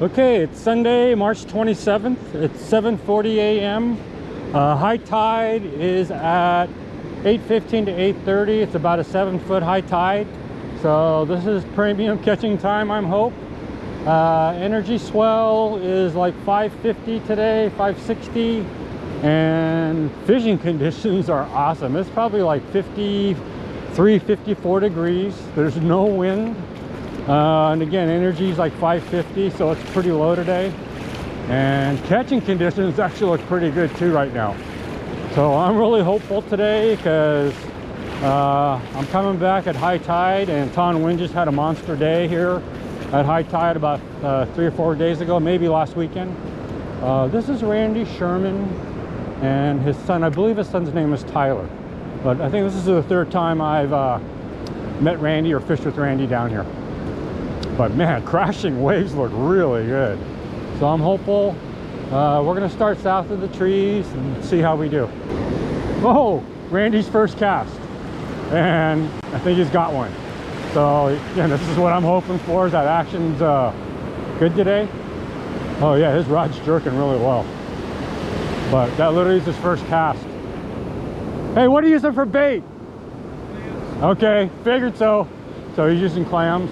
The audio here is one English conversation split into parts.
Okay, it's Sunday, March 27th. It's 7:40 a.m. High tide is at 8:15 to 8:30. It's about a 7-foot high tide. So this is premium catching time, I'm hope. Energy swell is like 550 today, 560. And fishing conditions are awesome. It's probably like 53, 54 degrees. There's no wind. And again, energy is like 550, so it's pretty low today. And catching conditions actually look pretty good too right now. So I'm really hopeful today because I'm coming back at high tide, and Ton Wind just had a monster day here at high tide about 3 or 4 days ago, maybe last weekend. This is Randy Sherman and his son. I believe his son's name is Tyler. But I think this is the 3rd time I've met Randy or fished with Randy down here. But man, crashing waves look really good. So I'm hopeful. We're gonna start south of the trees and see how we do. Oh, Randy's first cast. And I think he's got one. So yeah, this is what I'm hoping for, is that action's good today. Oh yeah, his rod's jerking really well. But that literally is his first cast. Hey, what are you using for bait? Clams. Okay, figured so. So he's using clams.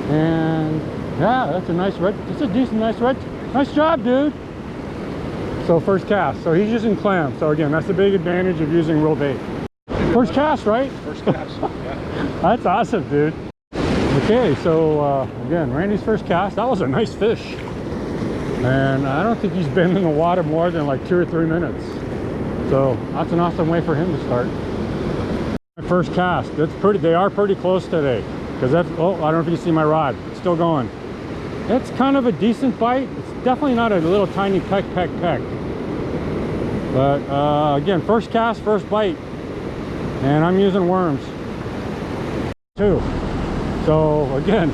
And yeah, that's a nice red. That's a decent, nice red. Nice job, dude. So first cast. So he's using clams. So again, that's the big advantage of using real bait. First cast, right? First cast. Yeah. That's awesome, dude. Okay, so again, Randy's first cast. That was a nice fish. And I don't think he's been in the water more than like 2 or 3 minutes. So that's an awesome way for him to start. First cast. That's pretty. They are pretty close today. Because that's, oh, I don't know if you see my rod. It's still going. It's kind of a decent bite. It's definitely not a little tiny peck. But again, first cast, first bite. And I'm using worms too. So again,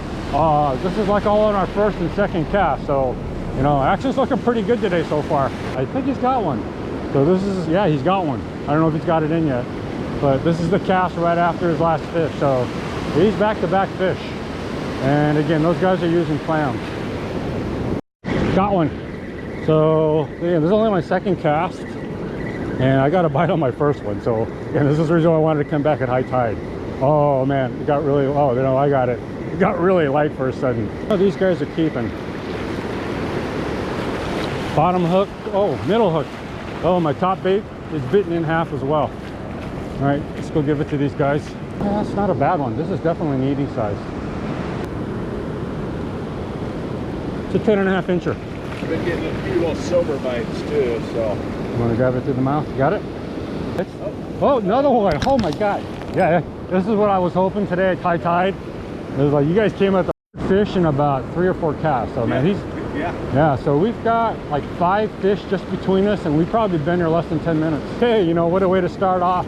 this is like all on our first and second cast. So, you know, action's looking pretty good today so far. I think he's got one. So this is, yeah, he's got one. I don't know if he's got it in yet. But this is the cast right after his last fish. So he's back-to-back fish. And again, those guys are using clams. Got one. So yeah, this is only my second cast. And I got a bite on my first one. So again, this is the reason why I wanted to come back at high tide. Oh man, it got really, oh, you know, I got it. It got really light for a sudden. Oh, these guys are keeping. Bottom hook, oh, middle hook. Oh, my top bait is bitten in half as well. All right, let's go give it to these guys. That's not a bad one. This is definitely an eating size. It's a 10.5 incher. I've been getting a few little silver bites too, so. You want to grab it through the mouth? You got it? Oh, another one. Oh my God. Yeah, this is what I was hoping today at high tide. It was like, you guys came at the fish in about 3 or 4 casts. So man, yeah, so we've got like 5 fish just between us, and we've probably been here less than 10 minutes. Hey, you know, what a way to start off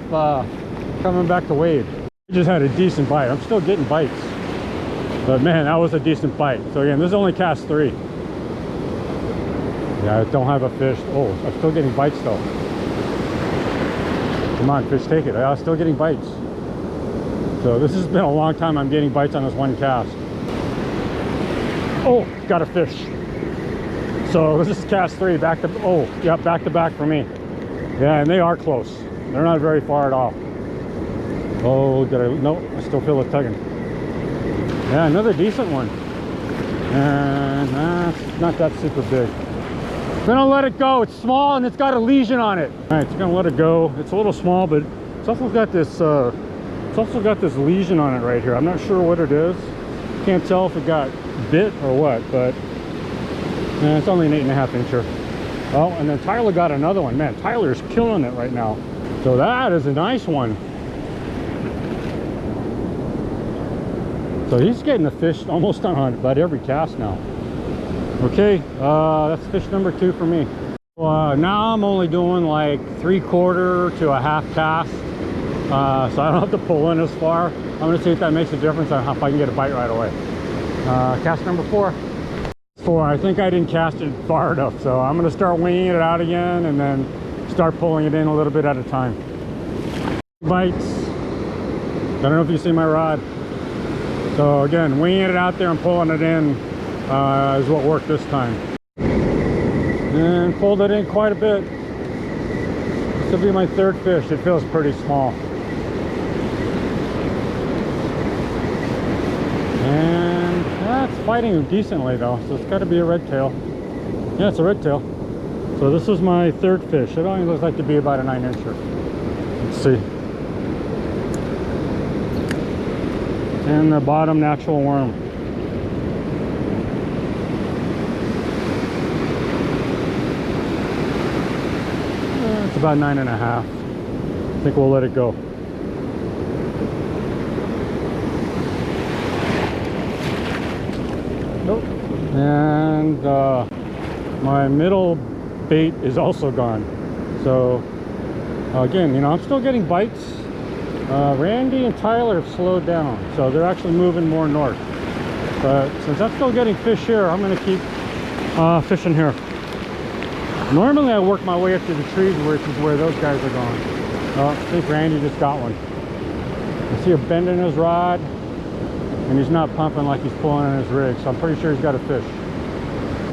coming back to wade. I just had a decent bite. I'm still getting bites. But man, that was a decent bite. So again, this is only cast 3. Yeah, I don't have a fish. Oh, I'm still getting bites though. Come on, fish, take it. I'm still getting bites. So this has been a long time I'm getting bites on this one cast. Oh, got a fish. So this is cast 3, back to, oh, yeah, back to back for me. Yeah, and they are close. They're not very far at all. Oh, did I, no, I still feel it tugging. Yeah, another decent one. And it's not that super big. Gonna let it go. It's small and it's got a lesion on it. All right, it's gonna let it go. It's a little small, but it's also got this lesion on it right here. I'm not sure what it is. Can't tell if it got bit or what, but it's only an 8.5 incher. Oh, and then Tyler got another one. Man, Tyler's killing it right now. So that is a nice one. So he's getting the fish almost on about every cast now. Okay, that's fish number 2 for me. Now I'm only doing like 3/4 to a half cast. So I don't have to pull in as far. I'm gonna see if that makes a difference on if I can get a bite right away. Cast number 4. I think I didn't cast it far enough, so I'm gonna start winging it out again and then start pulling it in a little bit at a time. Bites. I don't know if you see my rod. So again, winging it out there and pulling it in is what worked this time. And pulled it in quite a bit. This will be my third fish. It feels pretty small. And that's fighting decently though, so it's got to be a red tail. Yeah, it's a red tail. So this is my third fish. It only looks like to be about a 9-incher. Let's see. And the bottom natural worm. It's about 9.5. I think we'll let it go. Nope. And my middle bait is also gone. So again, you know, I'm still getting bites. Randy and Tyler have slowed down, so they're actually moving more north. But since I'm still getting fish here, I'm going to keep fishing here. Normally I work my way up to the trees, which is where those guys are going. Oh, I think Randy just got one. I see a bend in his rod, and he's not pumping like he's pulling in his rig, so I'm pretty sure he's got a fish.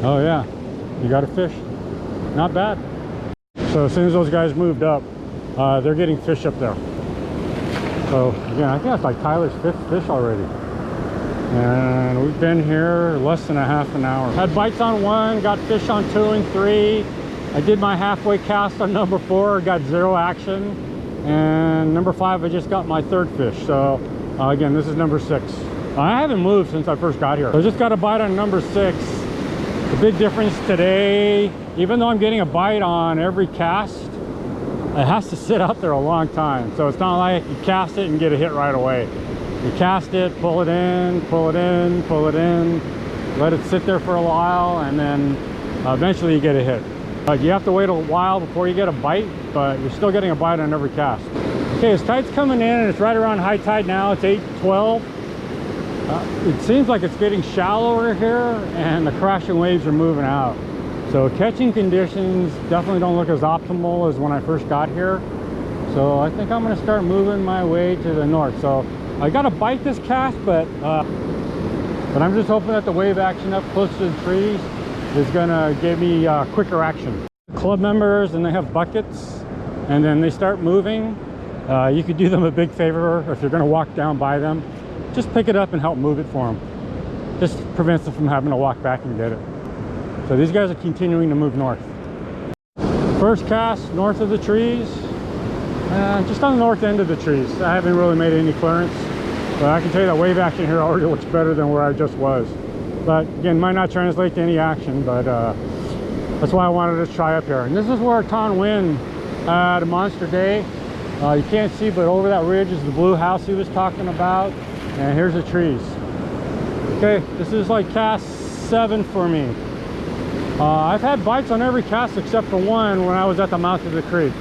Oh yeah, you got a fish? Not bad. So as soon as those guys moved up, they're getting fish up there. So again, I think that's like Tyler's 5th fish already. And we've been here less than a half an hour. Had bites on 1, got fish on 2 and 3. I did my halfway cast on number 4, got 0 action. And number 5, I just got my 3rd fish. So again, this is number 6. I haven't moved since I first got here. So I just got a bite on number 6. The big difference today, even though I'm getting a bite on every cast, it has to sit out there a long time. So it's not like you cast it and get a hit right away. You cast it, pull it in, pull it in, pull it in, let it sit there for a while, and then eventually you get a hit. You have to wait a while before you get a bite, but you're still getting a bite on every cast. Okay, as tide's coming in, and it's right around high tide now. It's 8:12. It seems like it's getting shallower here, and the crashing waves are moving out. So catching conditions definitely don't look as optimal as when I first got here. So I think I'm going to start moving my way to the north. So I got to bite this cast, but I'm just hoping that the wave action up close to the trees is going to give me quicker action. Club members, and they have buckets, and then they start moving. You could do them a big favor if you're going to walk down by them. Just pick it up and help move it for them. Just prevents them from having to walk back and get it. So these guys are continuing to move north. First cast north of the trees. Just on the north end of the trees. I haven't really made any clearance, but I can tell you that wave action here already looks better than where I just was. But again, might not translate to any action, but that's why I wanted to try up here. And this is where Ton Win had a monster day. You can't see, but over that ridge is the blue house he was talking about, and here's the trees. Okay, this is like cast 7 for me. I've had bites on every cast except for one when I was at the mouth of the creek.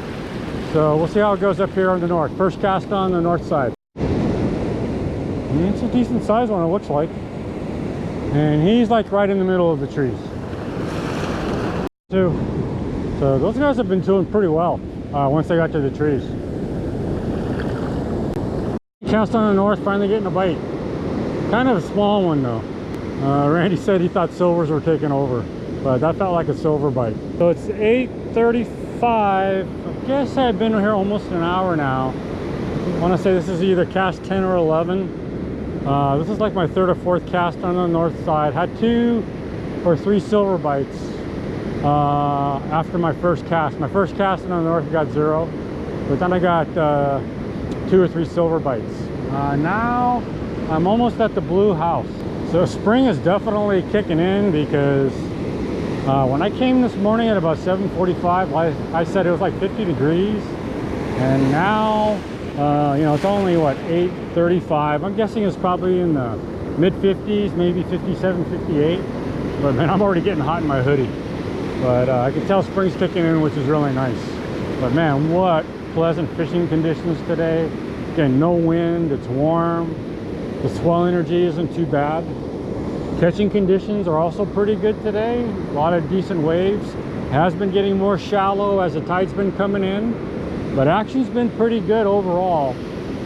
So we'll see how it goes up here on the north. First cast on the north side. And it's a decent size one, it looks like. And he's like right in the middle of the trees. So those guys have been doing pretty well once they got to the trees. Cast on the north, finally getting a bite. Kind of a small one though. Randy said he thought silvers were taking over, but that felt like a silver bite. So it's 8:35. I guess I've been here almost an hour now. I want to say this is either cast 10 or 11. This is like my 3rd or 4th cast on the north side. Had 2 or 3 silver bites after my first cast. My first cast on the north got 0, but then I got 2 or 3 silver bites. Now I'm almost at the blue house. So spring is definitely kicking in, because when I came this morning at about 7:45, I said it was like 50 degrees, and now you know, it's only what, 8:35. I'm guessing it's probably in the mid 50s, maybe 57, 58. But man, I'm already getting hot in my hoodie. But I can tell spring's kicking in, which is really nice. But man, what pleasant fishing conditions today. Again, no wind, it's warm. The swell energy isn't too bad. Catching conditions are also pretty good today. A lot of decent waves. Has been getting more shallow as the tide's been coming in, but action's been pretty good overall.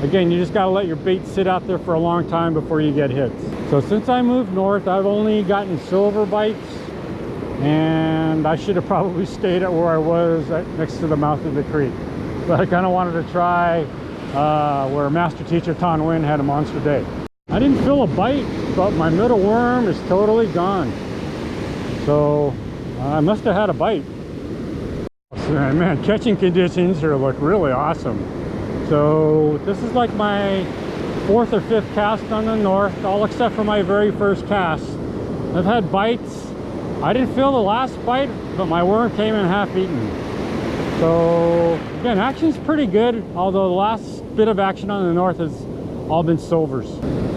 again, you just got to let your bait sit out there for a long time before you get hits. So since I moved north, I've only gotten silver bites, and I should have probably stayed at where I was next to the mouth of the creek. But I kind of wanted to try where Master Teacher Ton Nguyen had a monster day. I didn't feel a bite, but my middle worm is totally gone. So I must have had a bite. Man, catching conditions here look really awesome. So this is like my 4th or 5th cast on the north, all except for my very first cast. I've had bites. I didn't feel the last bite, but my worm came in half eaten. So again, action's pretty good, although the last bit of action on the north has all been silvers.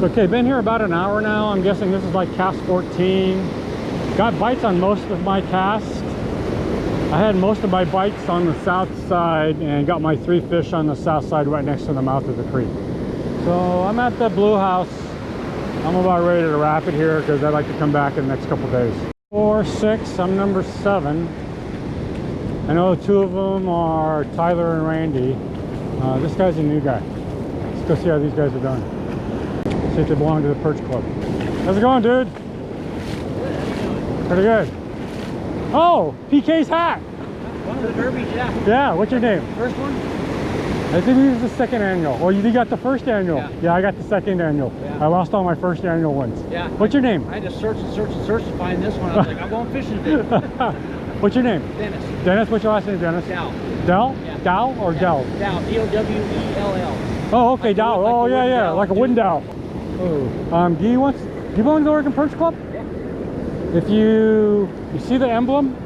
So, okay, been here about an hour now. I'm guessing this is like cast 14. Got bites on most of my casts. I had most of my bites on the south side and got my 3 fish on the south side right next to the mouth of the creek. So I'm at the Blue House. I'm about ready to wrap it here because I'd like to come back in the next couple days. 4, 6, I'm number 7. I know 2 of them are Tyler and Randy. This guy's a new guy. Let's go see how these guys are doing. See if they belong to the Perch Club. How's it going, dude? Pretty good. Oh, PK's hat. One of the derbies, yeah. Yeah, what's your name? First one? I think this is the second annual. Oh, you got the first annual? Yeah, I got the second annual. Yeah. I lost all my first annual ones. Yeah. What's your name? I had to search and search and search to find this one. I was like, I'm going fishing today. What's your name? Dennis. Dennis, what's your last name, Dennis? Dow. Dell? Yeah. Dow or Yeah. Dell? Dow. D-O-W-E-L-L. Oh, okay, Like the Dow. wood- like Oh, the yeah, wood yeah, dowel, like a wooden dowel. Oh. Do you belong to the Oregon Perch Club? Yeah. If you see the emblem?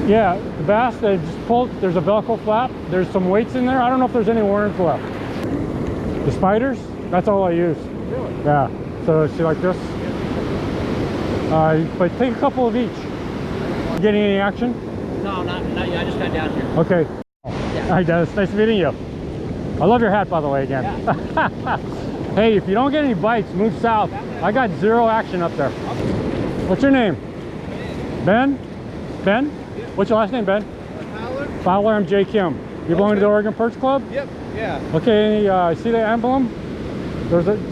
Yeah, the bass, they just pulled, there's a Velcro flap, there's some weights in there. I don't know if there's any worms left. The spiders, that's all I use. Really? Yeah, so see like this. But take a couple of each. Getting any action? No, not yet. I just got down here. Okay. Yeah. All right, Dennis, nice meeting you. I love your hat, by the way, again. Yeah. Hey, if you don't get any bites, move south. I got 0 action up there. What's your name? Ben? Ben? What's your last name, Ben? Fowler? Fowler, I'm Jay Kim. You belong to the Oregon Perch Club? Yep. Yeah. Okay, see the emblem?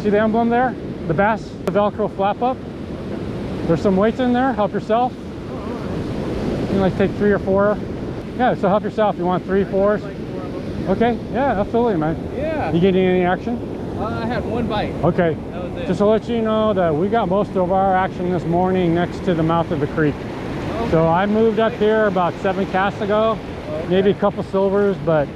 See the emblem there? The bass, the Velcro flap up. There's some weights in there, help yourself. You can like take 3 or 4. Yeah, so help yourself. You want 3, 4s? Okay, yeah, absolutely, man. Yeah. You getting any action? I had 1 bite. Okay. That was it. Just to let you know that we got most of our action this morning next to the mouth of the creek. Okay. So I moved up here about 7 casts ago, maybe a couple silvers, but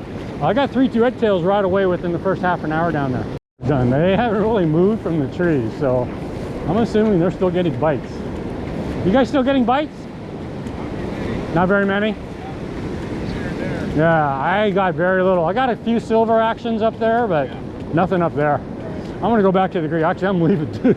I got 3 red tails right away within the first half an hour down there. Done. They haven't really moved from the trees, so I'm assuming they're still getting bites. You guys still getting bites? Not very many? Yeah, I got very little. I got a few silver actions up there, but nothing up there. I'm gonna go back to the creek. Actually, I'm leaving too.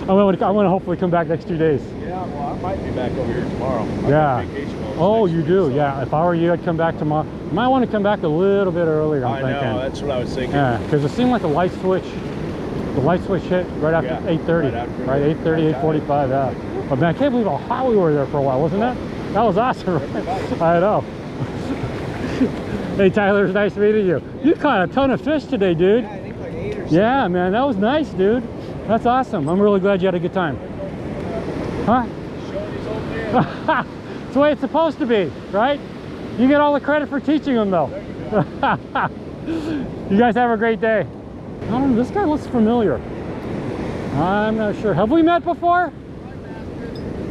I'm gonna hopefully come back next 2 days. Yeah, well, I might be back over here tomorrow. I'm Yeah. on vacation all Oh, next you week, do? so- Yeah. If I were you, I'd come back tomorrow. You might want to come back a little bit earlier, I'm I thinking. know, that's what I was thinking. Yeah, because it seemed like the light switch hit right after Yeah, 8:30. right after Right, 8:30, 8:45, yeah. But man, I can't believe how hot we were there for a while, wasn't it? That was awesome, right? I know. Hey, Tyler, it's nice meeting you. You caught a ton of fish today, dude. I think like 8 or 7. Yeah, man, that was nice, dude. That's awesome. I'm really glad you had a good time. Huh? It's the way it's supposed to be, right? You get all the credit for teaching them, though. You guys have a great day. I don't know, this guy looks familiar. I'm not sure. Have we met before?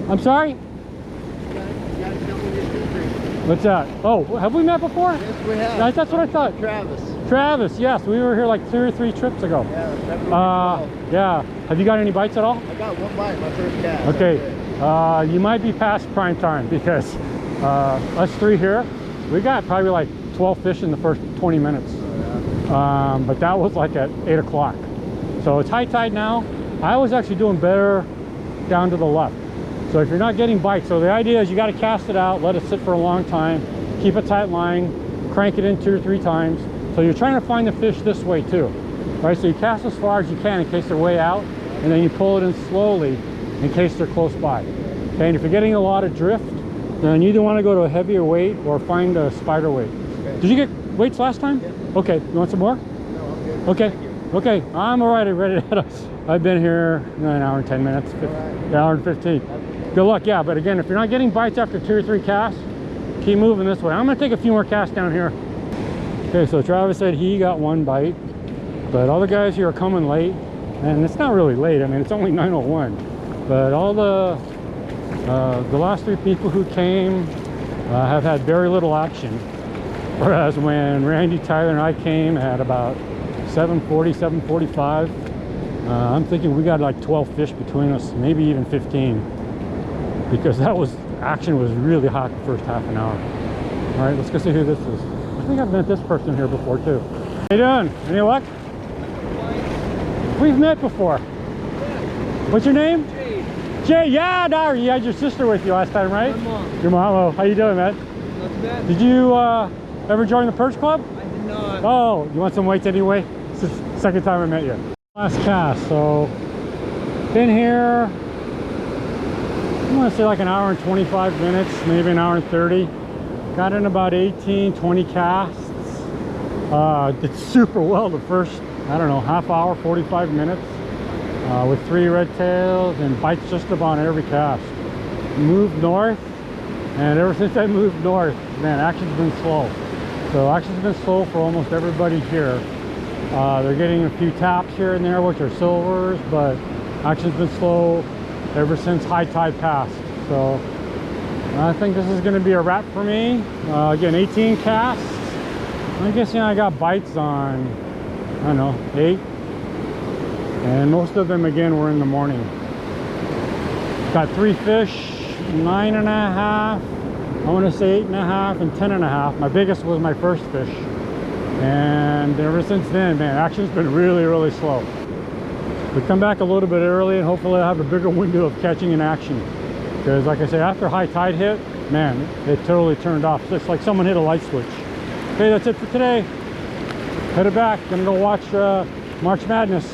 I'm sorry? What's that? Oh, have we met before? Yes, we have. That's what I thought. Travis. Travis, yes, we were here like 2 or 3 trips ago. Yeah. Yeah. Have you got any bites at all? I got 1 bite, my first cast. Okay. You might be past prime time because us 3 here, we got probably like 12 fish in the first 20 minutes. But that was like at 8 o'clock. So it's high tide now. I was actually doing better down to the left. So if you're not getting bites, so the idea is you got to cast it out, let it sit for a long time, keep a tight line, crank it in 2 or 3 times. So you're trying to find the fish this way too, right? So you cast as far as you can in case they're way out, and then you pull it in slowly in case they're close by. Okay, and if you're getting a lot of drift, then you either want to go to a heavier weight or find a spider weight. Okay. Did you get weights last time? Yeah. Okay, you want some more? Okay. Okay. I'm all right. I'm ready to head us. I've been here an hour and 10 minutes. An hour and 15. Good luck. Yeah, but again, if you're not getting bites after 2 or 3 casts, keep moving this way. I'm gonna take a few more casts down here. Okay, so Travis said he got 1 bite, but all the guys here are coming late, and it's not really late. I mean, it's only 9:01, but all the last 3 people who came have had very little action, whereas when Randy, Tyler, and I came at about 7:40, 7:45, I'm thinking we got like 12 fish between us, maybe even 15, because action was really hot the first half an hour. All right, let's go see who this is. I think I've met this person here before too. How you doing? Any luck? We've met before. What's your name? Jay. Jay, yeah, no, you had your sister with you last time, right? My mom. Your mom. Oh, how you doing, man? Not too bad. Did you ever join the Perch Club? I did not. Oh, you want some weights anyway? It's the second time I met you. Last cast, so been here, I want to say like an hour and 25 minutes, maybe an hour and 30. Got in about 18, 20 casts. Did super well the first, I don't know, half hour, 45 minutes. With 3 red tails and bites just about every cast. Moved north, and ever since I moved north, man, action's been slow. So action's been slow for almost everybody here. They're getting a few taps here and there, which are silvers, but action's been slow ever since high tide passed. So I think this is going to be a wrap for me. Again, 18 casts. I'm guessing I got bites on, I don't know, 8. And most of them, again, were in the morning. Got 3 fish, 9.5. I want to say 8.5 and 10.5. My biggest was my first fish. And ever since then, man, action's been really, really slow. We come back a little bit early, and hopefully I'll have a bigger window of catching in action. Because like I say, after high tide hit, man, it totally turned off. It's like someone hit a light switch. Okay, that's it for today. Headed back, gonna go watch March Madness.